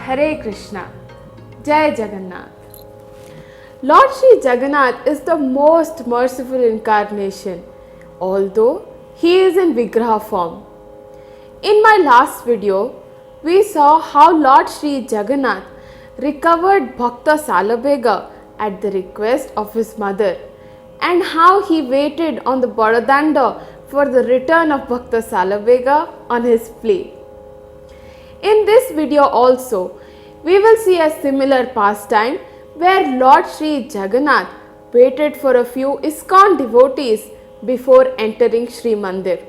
Hare Krishna, Jai Jagannath. Lord Sri Jagannath is the most merciful incarnation, although he is in Vigraha form. In my last video, we saw how Lord Sri Jagannath recovered Bhakta Salabega at the request of his mother and how he waited on the Baradanda for the return of Bhakta Salabega on his plea. In this video also, we will see a similar pastime where Lord Sri Jagannath waited for a few ISKCON devotees before entering Sri Mandir.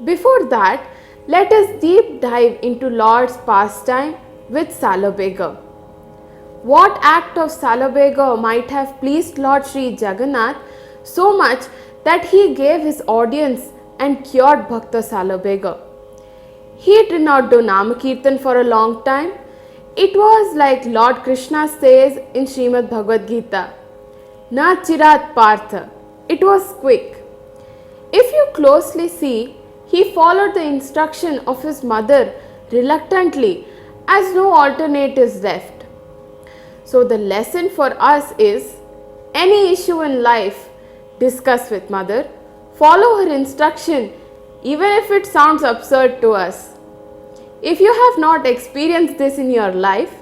Before that, let us deep dive into Lord's pastime with Salabega. What act of Salabega might have pleased Lord Sri Jagannath so much that he gave his audience and cured Bhakta Salabega? He did not do Namakirtan for a long time. It was like Lord Krishna says in Srimad Bhagavad Gita, Na chirat partha. It was quick. If you closely see, he followed the instruction of his mother reluctantly as no alternatives left. So the lesson for us is, any issue in life, discuss with mother, follow her instruction even if it sounds absurd to us. If you have not experienced this in your life,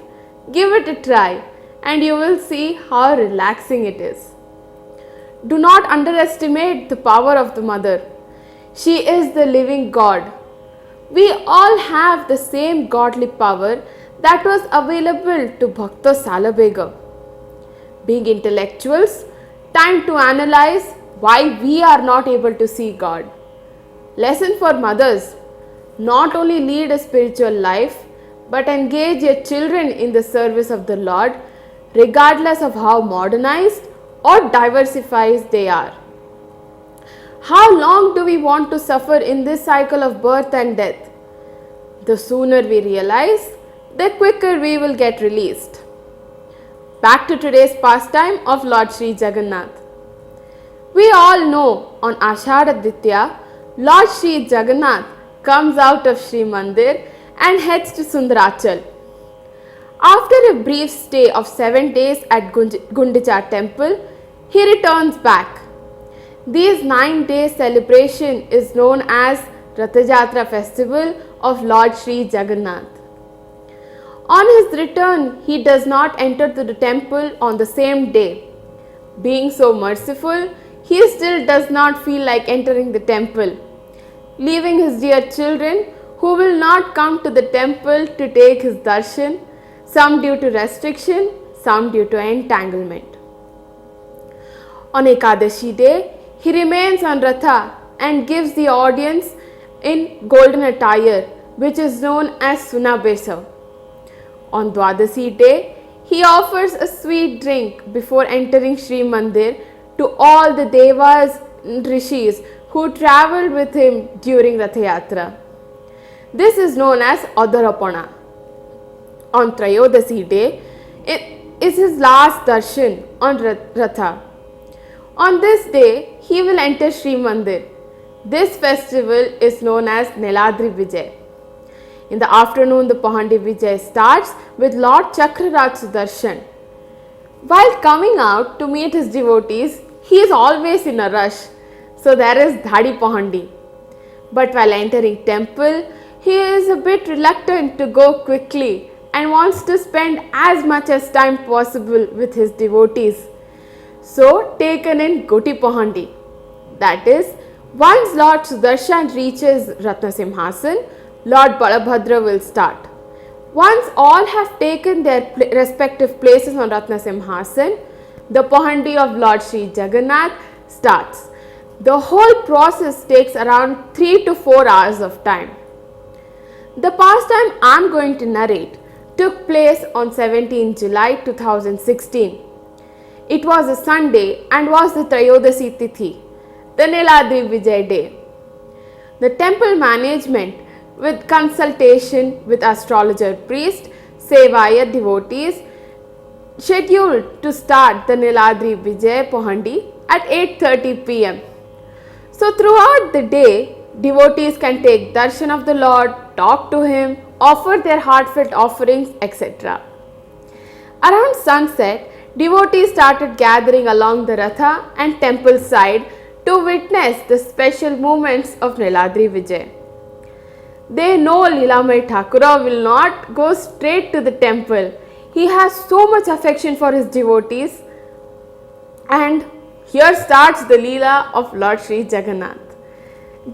give it a try and you will see how relaxing it is. Do not underestimate the power of the mother. She is the living God. We all have the same godly power that was available to Bhakta Salabega. Being intellectuals, time to analyze why we are not able to see God. Lesson for mothers: not only lead a spiritual life, but engage your children in the service of the Lord, regardless of how modernized or diversified they are. How long do we want to suffer in this cycle of birth and death? The sooner we realize, the quicker we will get released. Back to today's pastime of Lord Sri Jagannath. We all know on Ashadha Ditya, Lord Sri Jagannath comes out of Sri Mandir and heads to Sundarachal. After a brief stay of 7 days at Gundicha temple, he returns back. This 9-day celebration is known as Ratajatra festival of Lord Sri Jagannath. On his return, he does not enter to the temple on the same day. Being so merciful, he still does not feel like entering the temple, leaving his dear children who will not come to the temple to take his darshan, some due to restriction, some due to entanglement. On Ekadashi day, he remains on Ratha and gives the audience in golden attire, which is known as Sunabesa. On Dwadasi day, he offers a sweet drink before entering Sri Mandir to all the Devas and Rishis who travelled with him during Ratajatra. This is known as Adarapana. On Trayodasi day, it is his last darshan on Ratha. On this day, he will enter Sri Mandir. This festival is known as Niladri Bije. In the afternoon, the Pahandi Vijay starts with Lord Chakraraj's darshan. While coming out to meet his devotees, he is always in a rush. So there is Dhadi Pahandi. But while entering temple, he is a bit reluctant to go quickly and wants to spend as much as time possible with his devotees. So taken in Goti Pahandi. That is, once Lord Sudarshan reaches Ratnasimhasan, Lord Balabhadra will start. Once all have taken their respective places on Ratnasimhasan, the Pahandi of Lord Sri Jagannath starts. The whole process takes around 3 to 4 hours of time. The pastime I am going to narrate took place on 17 July 2016. It was a Sunday and was the Trayodasi Tithi, the Niladri Bije day. The temple management, with consultation with astrologer priest, Sevaya devotees, scheduled to start the Niladri Bije Pahandi at 8:30 p.m. So throughout the day, devotees can take darshan of the Lord, talk to him, offered their heartfelt offerings, etc. Around sunset, devotees started gathering along the Ratha and temple side to witness the special moments of Niladri Bije. They know Leelamai Thakura will not go straight to the temple. He has so much affection for his devotees, and here starts the Leela of Lord Sri Jagannath.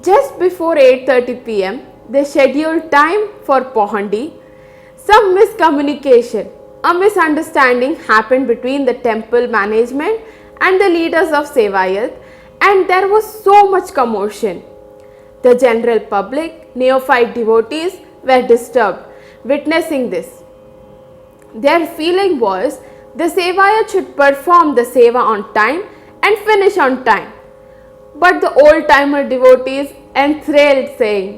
Just before 8:30 pm, they scheduled time for Pohandi. Some miscommunication, a misunderstanding happened between the temple management and the leaders of Sevayat, and there was so much commotion. The general public, neophyte devotees were disturbed witnessing this. Their feeling was the Sevayat should perform the Seva on time and finish on time. But the old-timer devotees enthralled saying,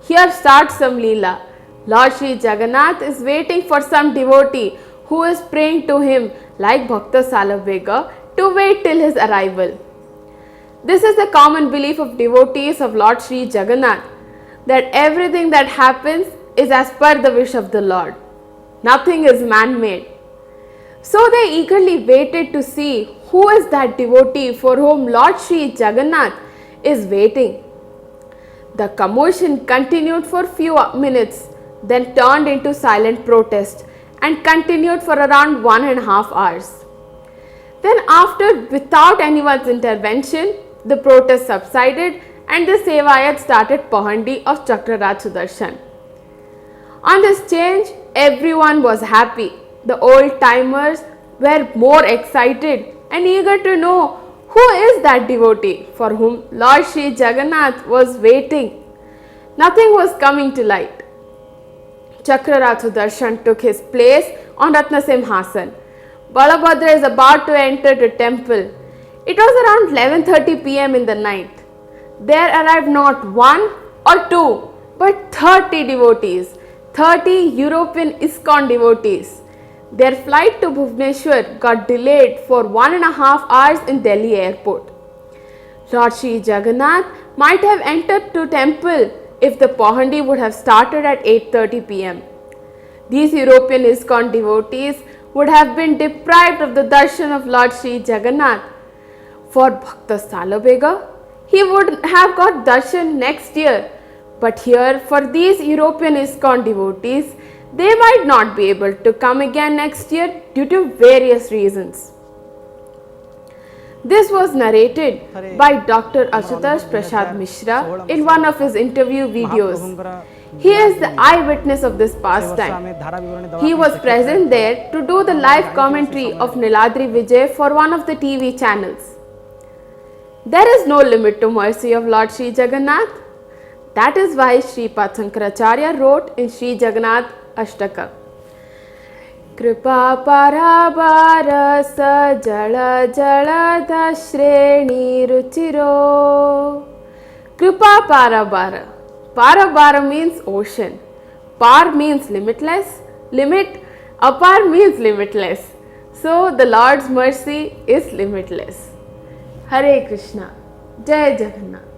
"Here starts some Leela. Lord Sri Jagannath is waiting for some devotee who is praying to him like Bhakta Salabega to wait till his arrival." This is the common belief of devotees of Lord Sri Jagannath, that everything that happens is as per the wish of the Lord. Nothing is man-made. So they eagerly waited to see who is that devotee for whom Lord Sri Jagannath is waiting. The commotion continued for few minutes, then turned into silent protest and continued for around 1.5 hours. Then after, without anyone's intervention, the protest subsided and the Sevayat started Pohandi of Chakraraj Sudarshan. On this change, everyone was happy. The old timers were more excited and eager to know who is that devotee for whom Lord Sri Jagannath was waiting. Nothing was coming to light. Chakraraj Sudarshan took his place on Ratna Simhasan. Balabhadra is about to enter the temple. It was around 11:30 pm in the night. There arrived not one or two, but 30 devotees, 30 European ISKCON devotees. Their flight to Bhubaneswar got delayed for 1.5 hours in Delhi airport. Lord Sri Jagannath might have entered to temple if the Pohandi would have started at 8:30 pm. These European ISKCON devotees would have been deprived of the darshan of Lord Sri Jagannath. For Bhakta Salabega, he would have got darshan next year, but here for these European ISKCON devotees, they might not be able to come again next year due to various reasons. This was narrated by Dr. Ashutosh Prasad Mishra in one of his interview videos. He is the eyewitness of this pastime. He was present there to do the live commentary of Niladri Bije for one of the TV channels. There is no limit to mercy of Lord Sri Jagannath. That is why Sripad Shankaracharya wrote in Sri Jagannath Ashtaka, "Kripa parabarasa jala jalada shreni ruchiro." Kripa parabara. Parabara means ocean. Par means limitless. Limit. Apar means limitless. So the Lord's mercy is limitless. Hare Krishna. Jai Jagannath.